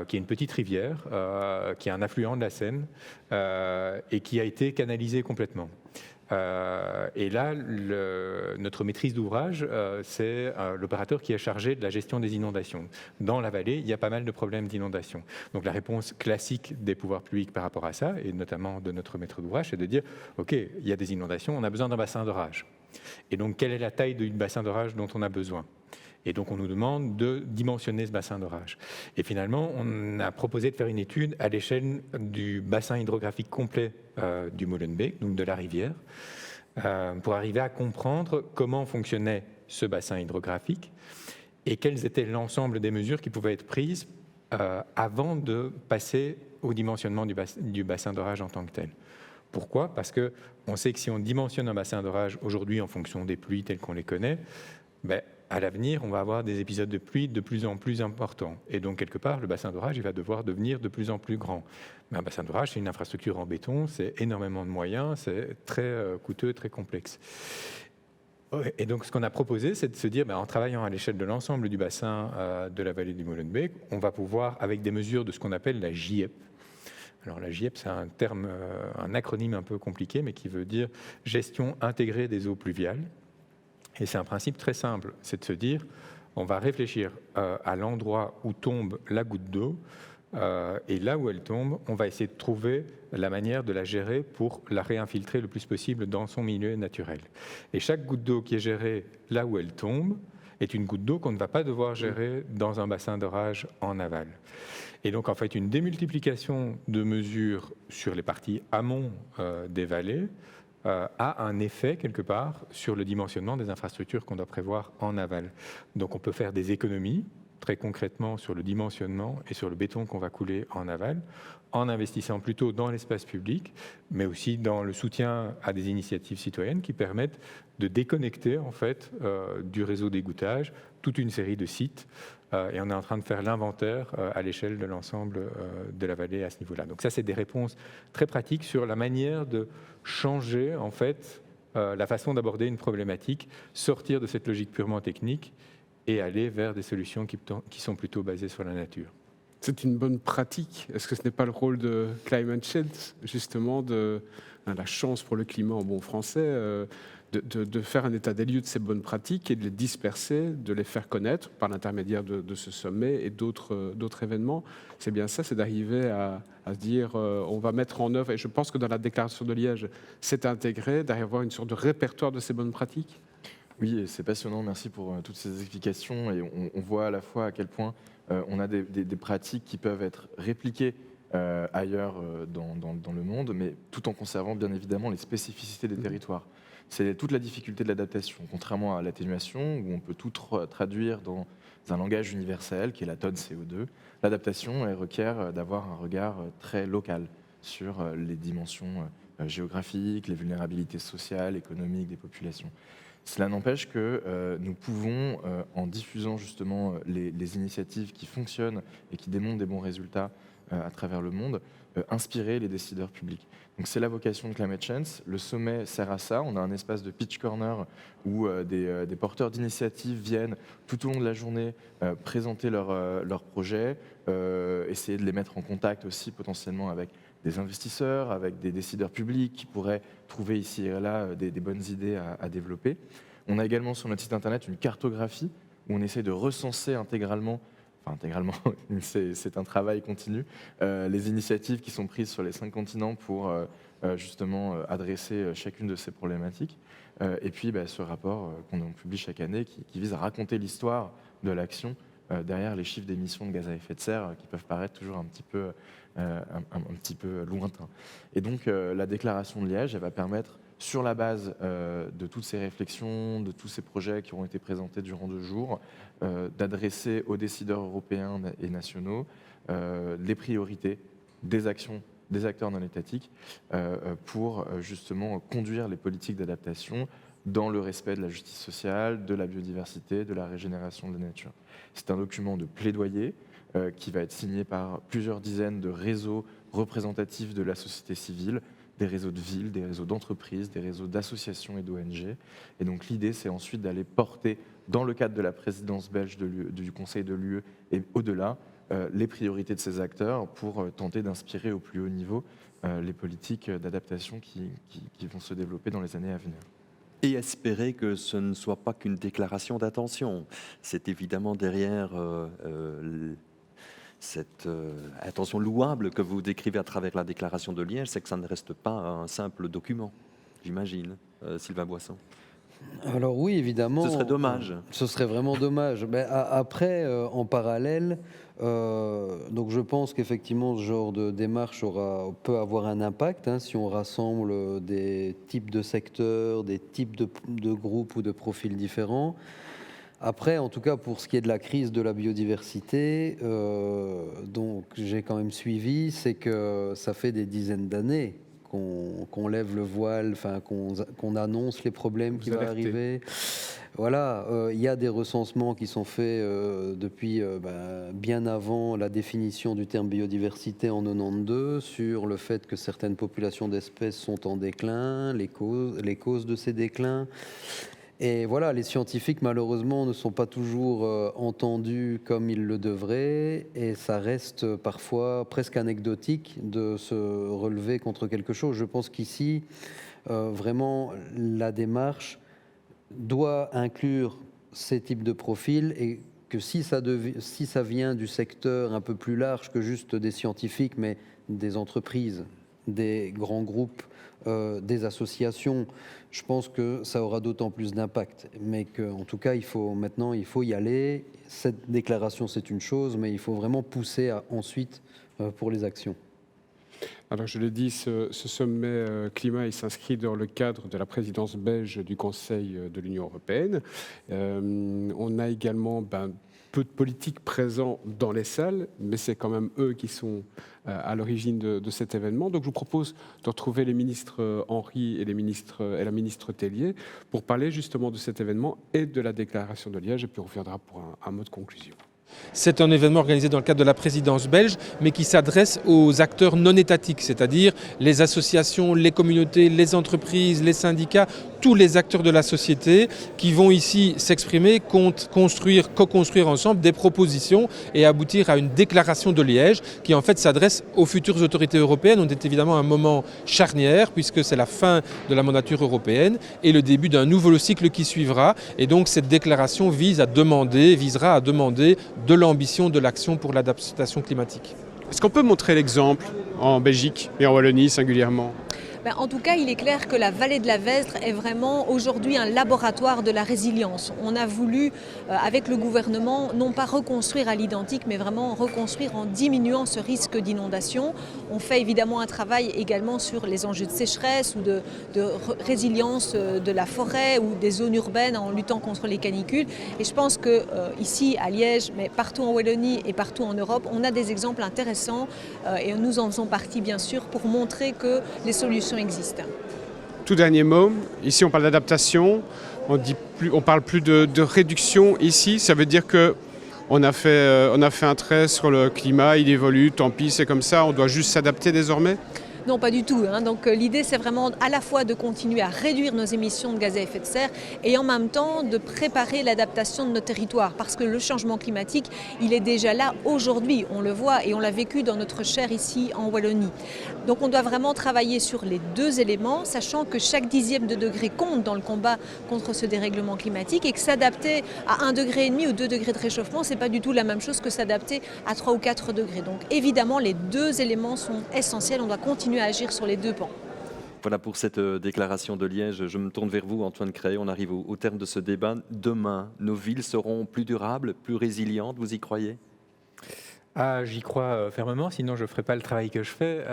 Qui est une petite rivière, qui est un affluent de la Seine et qui a été canalisée complètement. Et là, notre maîtrise d'ouvrage, c'est l'opérateur qui est chargé de la gestion des inondations. Dans la vallée, il y a pas mal de problèmes d'inondation. Donc la réponse classique des pouvoirs publics par rapport à ça, et notamment de notre maître d'ouvrage, c'est de dire, OK, il y a des inondations, on a besoin d'un bassin d'orage. Et donc, quelle est la taille du bassin d'orage dont on a besoin ? Et donc, on nous demande de dimensionner ce bassin d'orage. Et finalement, on a proposé de faire une étude à l'échelle du bassin hydrographique complet du Molenbeek, donc de la rivière, pour arriver à comprendre comment fonctionnait ce bassin hydrographique et quels étaient l'ensemble des mesures qui pouvaient être prises avant de passer au dimensionnement du bassin d'orage en tant que tel. Pourquoi ? Parce qu'on sait que si on dimensionne un bassin d'orage aujourd'hui en fonction des pluies telles qu'on les connaît, à l'avenir, on va avoir des épisodes de pluie de plus en plus importants. Et donc, quelque part, le bassin d'orage, il va devoir devenir de plus en plus grand. Mais un bassin d'orage, c'est une infrastructure en béton, c'est énormément de moyens, c'est très coûteux, très complexe. Et donc, ce qu'on a proposé, c'est de se dire, en travaillant à l'échelle de l'ensemble du bassin de la vallée du Molenbeek, on va pouvoir, avec des mesures de ce qu'on appelle la JEP. Alors, la JEP, c'est un terme, un acronyme un peu compliqué, mais qui veut dire Gestion intégrée des eaux pluviales. Et c'est un principe très simple, c'est de se dire, on va réfléchir à l'endroit où tombe la goutte d'eau, et là où elle tombe, on va essayer de trouver la manière de la gérer pour la réinfiltrer le plus possible dans son milieu naturel. Et chaque goutte d'eau qui est gérée là où elle tombe est une goutte d'eau qu'on ne va pas devoir gérer dans un bassin d'orage en aval. Et donc, en fait, une démultiplication de mesures sur les parties amont des vallées a un effet, quelque part, sur le dimensionnement des infrastructures qu'on doit prévoir en aval. Donc on peut faire des économies, très concrètement, sur le dimensionnement et sur le béton qu'on va couler en aval, en investissant plutôt dans l'espace public, mais aussi dans le soutien à des initiatives citoyennes qui permettent de déconnecter, en fait, du réseau d'égouttage toute une série de sites. Et on est en train de faire l'inventaire à l'échelle de l'ensemble de la vallée à ce niveau-là. Donc ça, c'est des réponses très pratiques sur la manière de changer, en fait, la façon d'aborder une problématique, sortir de cette logique purement technique et aller vers des solutions qui sont plutôt basées sur la nature. C'est une bonne pratique. Est-ce que ce n'est pas le rôle de Climate Change, justement, la chance pour le climat en bon français, de faire un état des lieux de ces bonnes pratiques et de les disperser, de les faire connaître par l'intermédiaire de ce sommet et d'autres événements? C'est bien ça, c'est d'arriver à se dire on va mettre en œuvre, et je pense que dans la déclaration de Liège, c'est intégré, d'arriver à avoir une sorte de répertoire de ces bonnes pratiques. Oui, et c'est passionnant, merci pour toutes ces explications. Et on voit à la fois à quel point on a des pratiques qui peuvent être répliquées ailleurs dans le monde, mais tout en conservant bien évidemment les spécificités des territoires. C'est toute la difficulté de l'adaptation, contrairement à l'atténuation, où on peut tout traduire dans un langage universel, qui est la tonne CO2. L'adaptation, elle requiert d'avoir un regard très local sur les dimensions géographiques, les vulnérabilités sociales, économiques des populations. Cela n'empêche que nous pouvons, en diffusant justement les initiatives qui fonctionnent et qui démontrent des bons résultats à travers le monde, inspirer les décideurs publics. Donc c'est la vocation de Climate Change. Le sommet sert à ça. On a un espace de pitch corner où des porteurs d'initiatives viennent tout au long de la journée présenter leurs projets, essayer de les mettre en contact aussi potentiellement avec des investisseurs, avec des décideurs publics qui pourraient trouver ici et là des bonnes idées à développer. On a également sur notre site internet une cartographie où on essaie de recenser intégralement, c'est un travail continu, les initiatives qui sont prises sur les 5 continents pour justement adresser chacune de ces problématiques. Et puis ce rapport qu'on publie chaque année qui vise à raconter l'histoire de l'action derrière les chiffres d'émissions de gaz à effet de serre qui peuvent paraître toujours un petit peu lointains. Et donc la déclaration de Liège, elle va permettre, sur la base de toutes ces réflexions, de tous ces projets qui ont été présentés durant 2 jours, d'adresser aux décideurs européens et nationaux les priorités des actions des acteurs non étatiques pour justement conduire les politiques d'adaptation dans le respect de la justice sociale, de la biodiversité, de la régénération de la nature. C'est un document de plaidoyer qui va être signé par plusieurs dizaines de réseaux représentatifs de la société civile, des réseaux de villes, des réseaux d'entreprises, des réseaux d'associations et d'ONG. Et donc l'idée, c'est ensuite d'aller porter, dans le cadre de la présidence belge du Conseil de l'UE et au-delà, les priorités de ces acteurs pour tenter d'inspirer au plus haut niveau les politiques d'adaptation qui vont se développer dans les années à venir. Et espérer que ce ne soit pas qu'une déclaration d'intention. C'est évidemment derrière cette intention louable que vous décrivez à travers la déclaration de Liège, c'est que ça ne reste pas un simple document, j'imagine, Sylvain Boisson. Alors oui, évidemment. Ce serait dommage. Ce serait vraiment dommage. Mais après, en parallèle, donc je pense qu'effectivement, ce genre de démarche peut avoir un impact si on rassemble des types de secteurs, des types de groupes ou de profils différents. Après, en tout cas, pour ce qui est de la crise de la biodiversité, donc j'ai quand même suivi, c'est que ça fait des dizaines d'années qu'on lève le voile, qu'on annonce les problèmes qui vont arriver. Voilà, il y a des recensements qui sont faits depuis bien avant la définition du terme biodiversité en 92 sur le fait que certaines populations d'espèces sont en déclin, les causes de ces déclins. Et voilà, les scientifiques, malheureusement, ne sont pas toujours entendus comme ils le devraient, et ça reste parfois presque anecdotique de se relever contre quelque chose. Je pense qu'ici, vraiment, la démarche doit inclure ces types de profils, et que si ça vient du secteur un peu plus large que juste des scientifiques, mais des entreprises, des grands groupes, des associations, je pense que ça aura d'autant plus d'impact. Mais qu'en tout cas, il faut y aller. Cette déclaration, c'est une chose, mais il faut vraiment pousser ensuite pour les actions. Alors je l'ai dit, ce sommet climat, il s'inscrit dans le cadre de la présidence belge du Conseil de l'Union européenne. On a également peu de politiques présents dans les salles, mais c'est quand même eux qui sont à l'origine de cet événement. Donc je vous propose de retrouver les ministres Henry et la ministre Tellier pour parler justement de cet événement et de la déclaration de Liège, et puis on reviendra pour un mot de conclusion. C'est un événement organisé dans le cadre de la présidence belge, mais qui s'adresse aux acteurs non étatiques, c'est-à-dire les associations, les communautés, les entreprises, les syndicats, tous les acteurs de la société qui vont ici s'exprimer, construire, co-construire ensemble des propositions et aboutir à une déclaration de Liège qui en fait s'adresse aux futures autorités européennes. On est évidemment à un moment charnière puisque c'est la fin de la mandature européenne et le début d'un nouveau cycle qui suivra. Et donc cette déclaration visera à demander de l'ambition de l'action pour l'adaptation climatique. Est-ce qu'on peut montrer l'exemple en Belgique et en Wallonie singulièrement ? En tout cas, il est clair que la vallée de la Vesdre est vraiment aujourd'hui un laboratoire de la résilience. On a voulu, avec le gouvernement, non pas reconstruire à l'identique, mais vraiment reconstruire en diminuant ce risque d'inondation. On fait évidemment un travail également sur les enjeux de sécheresse ou de résilience de la forêt ou des zones urbaines en luttant contre les canicules. Et je pense qu'ici, à Liège, mais partout en Wallonie et partout en Europe, on a des exemples intéressants et nous en faisons partie, bien sûr, pour montrer que les solutions existent. Tout dernier mot, ici on parle d'adaptation, on parle plus de réduction ici, ça veut dire qu'on a fait un trait sur le climat, il évolue, tant pis c'est comme ça, on doit juste s'adapter désormais ? Non, pas du tout. Donc l'idée, c'est vraiment à la fois de continuer à réduire nos émissions de gaz à effet de serre et en même temps de préparer l'adaptation de nos territoires. Parce que le changement climatique, il est déjà là aujourd'hui. On le voit et on l'a vécu dans notre chair ici en Wallonie. Donc on doit vraiment travailler sur les deux éléments, sachant que chaque dixième de degré compte dans le combat contre ce dérèglement climatique et que s'adapter à 1,5 degré ou 2 degrés de réchauffement, c'est pas du tout la même chose que s'adapter à 3 ou 4 degrés. Donc évidemment, les deux éléments sont essentiels. On doit continuer à agir sur les deux pans. Voilà pour cette déclaration de Liège. Je me tourne vers vous, Antoine Cray. On arrive au terme de ce débat. Demain, nos villes seront plus durables, plus résilientes. Vous y croyez ? J'y crois fermement, sinon je ne ferai pas le travail que je fais.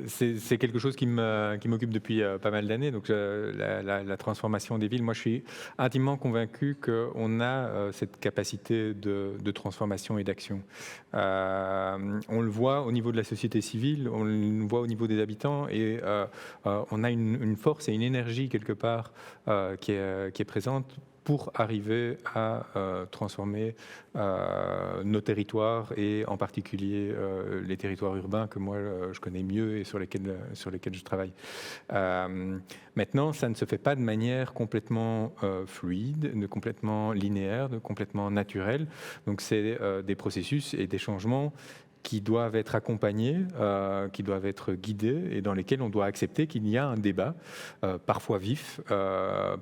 C'est quelque chose qui m'occupe depuis pas mal d'années, donc la transformation des villes. Moi, je suis intimement convaincu qu'on a cette capacité de transformation et d'action. On le voit au niveau de la société civile, on le voit au niveau des habitants, et on a une force et une énergie quelque part qui est présente pour arriver à transformer nos territoires et en particulier les territoires urbains que moi je connais mieux et sur lesquels je travaille. Maintenant, ça ne se fait pas de manière complètement fluide, complètement linéaire, complètement naturelle. Donc c'est des processus et des changements qui doivent être accompagnés, qui doivent être guidés et dans lesquels on doit accepter qu'il y a un débat, parfois vif,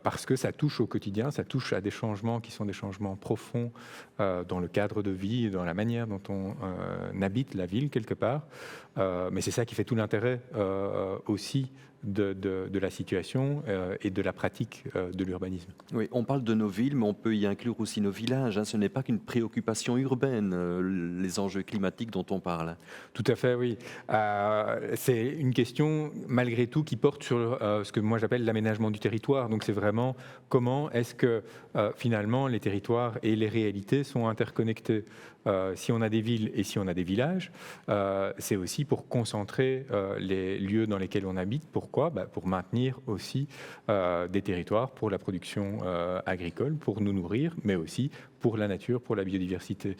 parce que ça touche au quotidien, ça touche à des changements qui sont des changements profonds dans le cadre de vie, dans la manière dont on habite la ville quelque part. Mais c'est ça qui fait tout l'intérêt aussi de la situation et de la pratique de l'urbanisme. Oui, on parle de nos villes, mais on peut y inclure aussi nos villages. Ce n'est pas qu'une préoccupation urbaine, les enjeux climatiques dont on parle. Tout à fait, oui. C'est une question, malgré tout, qui porte sur ce que moi j'appelle l'aménagement du territoire. Donc c'est vraiment comment est-ce que finalement les territoires et les réalités sont interconnectés. Si on a des villes et si on a des villages, c'est aussi pour concentrer les lieux dans lesquels on habite. Pourquoi ? Pour maintenir aussi des territoires pour la production agricole, pour nous nourrir, mais aussi pour la nature, pour la biodiversité.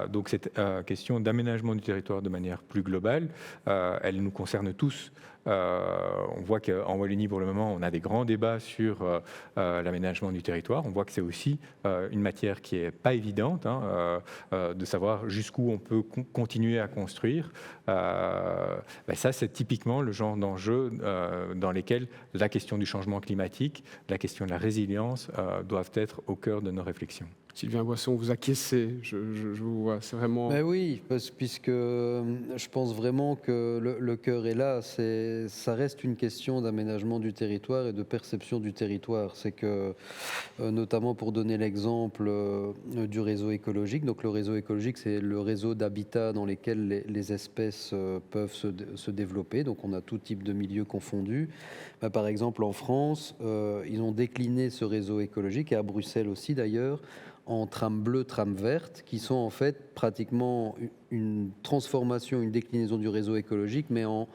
Donc cette question d'aménagement du territoire de manière plus globale, elle nous concerne tous. On voit qu'en Wallonie, pour le moment, on a des grands débats sur l'aménagement du territoire. On voit que c'est aussi une matière qui n'est pas évidente, de savoir jusqu'où on peut continuer à construire. Ça, c'est typiquement le genre d'enjeu dans lesquels la question du changement climatique, la question de la résilience doivent être au cœur de nos réflexions. Sylvain Boisson, vous acquiescez, je vous vois, c'est vraiment... Ben oui, puisque je pense vraiment que le cœur est là, ça reste une question d'aménagement du territoire et de perception du territoire. C'est que, notamment pour donner l'exemple du réseau écologique, donc le réseau écologique, c'est le réseau d'habitats dans lesquels les espèces peuvent se développer, donc on a tout type de milieux confondus. Ben, par exemple, en France, ils ont décliné ce réseau écologique, et à Bruxelles aussi d'ailleurs, en trame bleue, trame verte, qui sont en fait pratiquement une transformation, une déclinaison du réseau écologique, mais en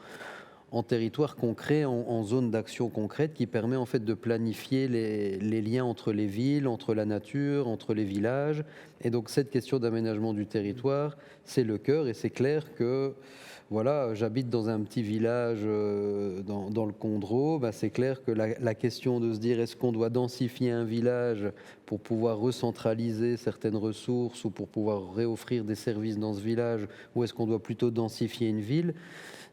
en territoire concret, en zone d'action concrète, qui permet en fait de planifier les liens entre les villes, entre la nature, entre les villages. Et donc cette question d'aménagement du territoire, c'est le cœur, et c'est clair que voilà, j'habite dans un petit village dans le Condro, c'est clair que la question de se dire est-ce qu'on doit densifier un village pour pouvoir recentraliser certaines ressources ou pour pouvoir réoffrir des services dans ce village, ou est-ce qu'on doit plutôt densifier une ville,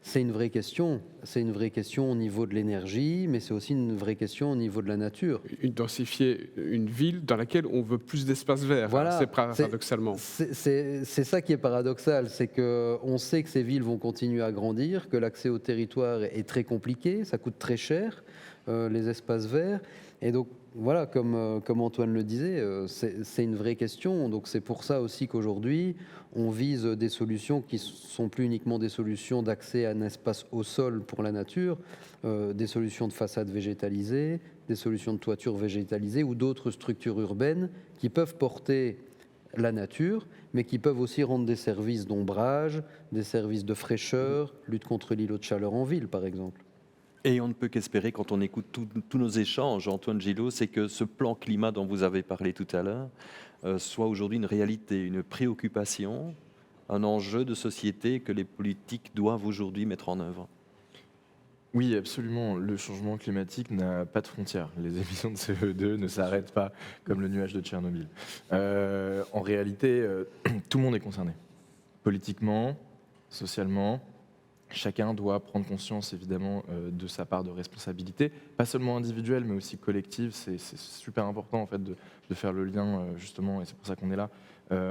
c'est une vraie question. C'est une vraie question au niveau de l'énergie, mais c'est aussi une vraie question au niveau de la nature. Densifier une ville dans laquelle on veut plus d'espace vert, voilà, c'est paradoxalement. C'est ça qui est paradoxal, c'est qu'on sait que ces villes vont continuer à grandir, que l'accès au territoire est très compliqué, ça coûte très cher, les espaces verts. Et donc, voilà, comme Antoine le disait, c'est une vraie question. Donc c'est pour ça aussi qu'aujourd'hui, on vise des solutions qui ne sont plus uniquement des solutions d'accès à un espace au sol pour la nature, des solutions de façade végétalisée, des solutions de toiture végétalisée ou d'autres structures urbaines qui peuvent porter la nature, mais qui peuvent aussi rendre des services d'ombrage, des services de fraîcheur, lutte contre l'îlot de chaleur en ville, par exemple. Et on ne peut qu'espérer, quand on écoute tous nos échanges, Antoine Gillot, c'est que ce plan climat dont vous avez parlé tout à l'heure soit aujourd'hui une réalité, une préoccupation, un enjeu de société que les politiques doivent aujourd'hui mettre en œuvre. Oui, absolument. Le changement climatique n'a pas de frontières. Les émissions de CO2 ne s'arrêtent pas comme le nuage de Tchernobyl. En réalité, tout le monde est concerné. Politiquement, socialement. Chacun doit prendre conscience, évidemment, de sa part de responsabilité, pas seulement individuelle, mais aussi collective. C'est super important, en fait, de faire le lien, justement, et c'est pour ça qu'on est là,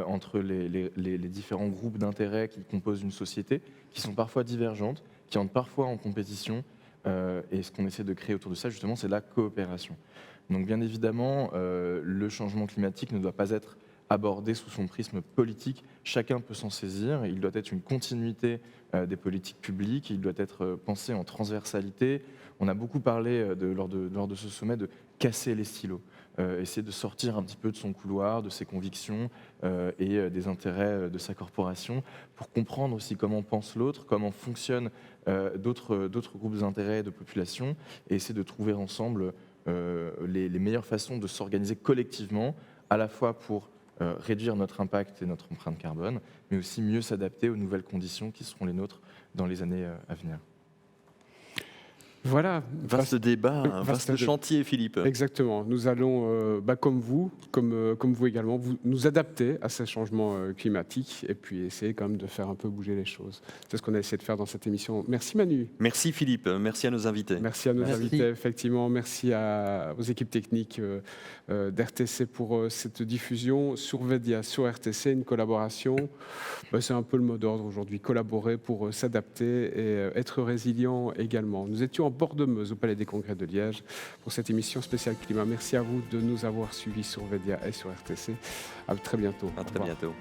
entre les différents groupes d'intérêts qui composent une société, qui sont parfois divergentes, qui entrent parfois en compétition, et ce qu'on essaie de créer autour de ça, justement, c'est la coopération. Donc, bien évidemment, le changement climatique ne doit pas être abordé sous son prisme politique. Chacun peut s'en saisir. Il doit être une continuité des politiques publiques. Il doit être pensé en transversalité. On a beaucoup parlé lors de ce sommet de casser les silos, essayer de sortir un petit peu de son couloir, de ses convictions et des intérêts de sa corporation pour comprendre aussi comment pense l'autre, comment fonctionnent d'autres groupes d'intérêts de population et essayer de trouver ensemble les meilleures façons de s'organiser collectivement, à la fois pour réduire notre impact et notre empreinte carbone, mais aussi mieux s'adapter aux nouvelles conditions qui seront les nôtres dans les années à venir. Voilà. Vaste débat, vaste chantier, Philippe. Exactement. Nous allons, comme vous également, nous adapter à ces changements climatiques et puis essayer quand même de faire un peu bouger les choses. C'est ce qu'on a essayé de faire dans cette émission. Merci Manu. Merci Philippe. Merci à nos invités. Merci à nos invités, effectivement. Merci aux équipes techniques d'RTC pour cette diffusion sur Vedia, sur RTC, une collaboration. C'est un peu le mot d'ordre aujourd'hui, collaborer pour s'adapter et être résilient également. Nous étions en bord de Meuse, au Palais des Congrès de Liège, pour cette émission spéciale climat. Merci à vous de nous avoir suivis sur Vedia et sur RTC. À très bientôt. À très bientôt.